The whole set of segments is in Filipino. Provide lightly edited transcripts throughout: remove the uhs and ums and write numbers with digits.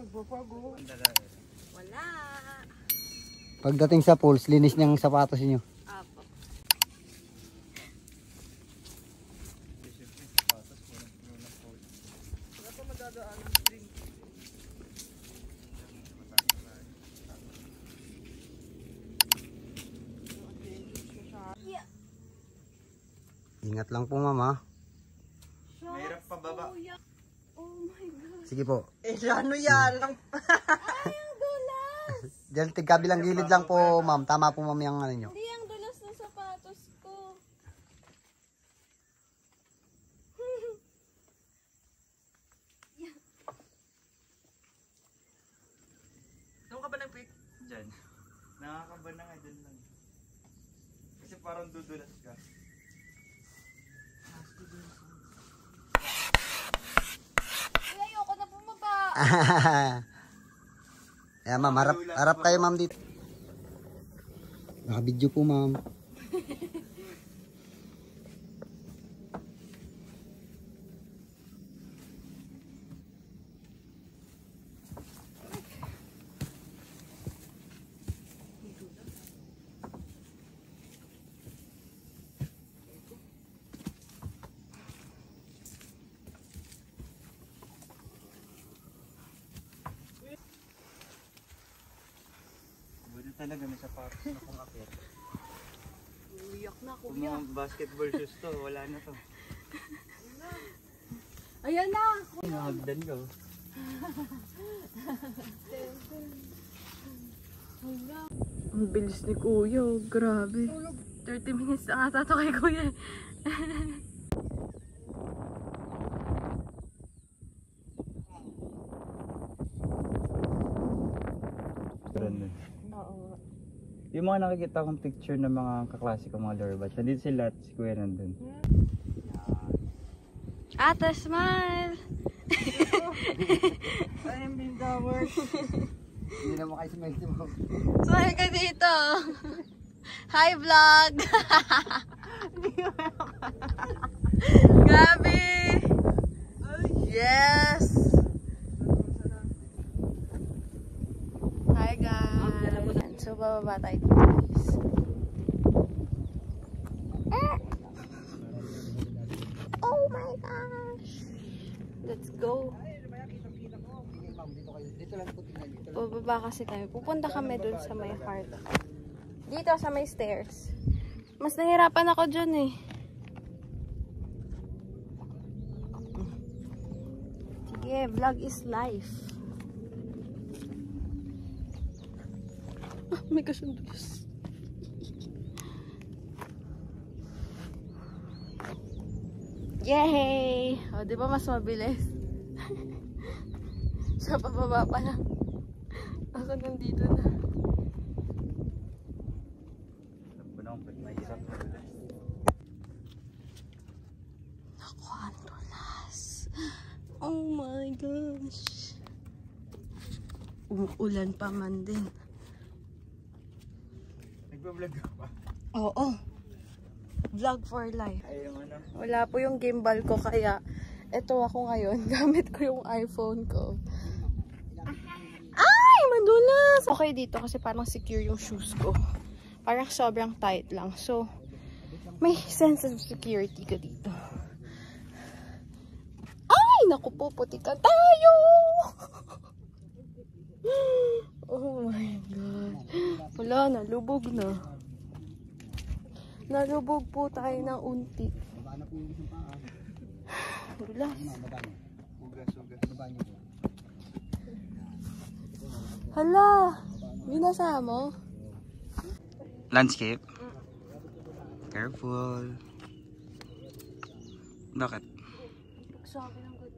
Nagpapago. Wala. Pagdating sa pools, linis niyang sapatos niyo. Apo. Wala pa madadaan ang drink. Ingat lang po, mama. Mahirap pababa. Oh my God. Sige po. Ano yan? Ay, ang dulas. Diyan, tigkabilang gilid lang po, ma'am. Tama po, ma'am, yung ano nyo. Hindi, ang dulas ng sapatos ko. Saan ka ba nag-pick? Diyan. Nakakaba na nga dyan lang. Kasi parang dudulas ka. Ay, ayoko na bumaba. Ayan, ma'am. Harap kayo, ma'am, dito. Nakabidyo po, ma'am. Buti talaga may sapatos na kung apir. Uyak na, Kung kuya. mga basketball shoes to, wala na to. Ayan na. Nakagdan ka. Ang bilis ni kuya, oh, grabe. 30 minutes na ata to kay kuya. Oo. Yung mga nakikita kong picture ng mga kaklase ko, mga lower batch, nandito sila at si Kuya nandun. Ate, smile! I am being covered. Hindi na mo kayo smile si ma'am. Smile ka dito! Hi, vlog! Gabi! Yes! Hi, guys! So, bababa tayo dito, guys. Oh my gosh! Let's go! Dito lang po tingnan dito. Bababa kasi kami. Pupunta kami dun sa may heart. Dito sa may stairs. Mas nahirapan ako dyan eh. Sige, vlog is life. Ah, may kasundulas. Yay! O, di ba mas mabilis? Sa pababa pa lang. Ako nandito na. Alam ko na kung ba't mahirap na ulit. Naku, ang dulas. Oh my gosh. Umuulan pa man din. Nagpa-vlog ka pa? Oo. Vlog for life. Ay, yung ano? Wala po yung gimbal ko kaya eto ako ngayon. Gamit ko yung iPhone ko. Ay, madulas! Okay dito kasi parang secure yung shoes ko. Parang sobrang tight lang. So, may sense of security ka dito. Ay, naku po, putikan tayo! Oh my God. Wala, nalubog na. Nalubog po tayo ng unti. Dulas. Hugas. Hala, binasa mo? Landscape. Careful. Bakit? Sabi ng good.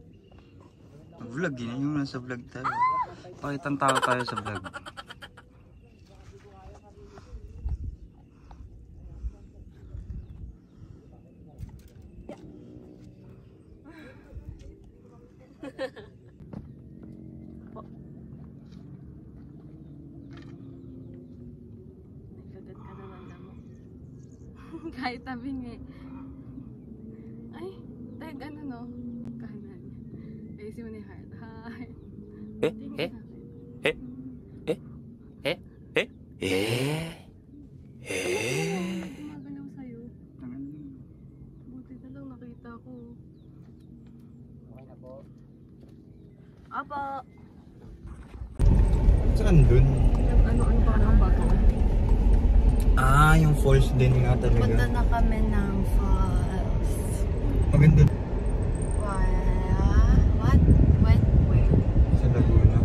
Vlog yun. Yung nasa vlog tayo. Pakitang tao tayo sa vlog. Nagkagat ka naman na mo. Kahit tabing eh. Ay, tag ano no? Kanan. Ayusin mo na yung heart. Hi. Eh? Opo. Saan dun? Ano pa ng bago? Ah, yung falls din nga Punta talaga. na kami ng falls. Maganda What? When? Where? sa Laguna.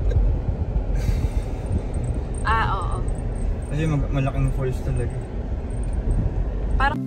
Oo. Kasi malaking falls talaga. Parang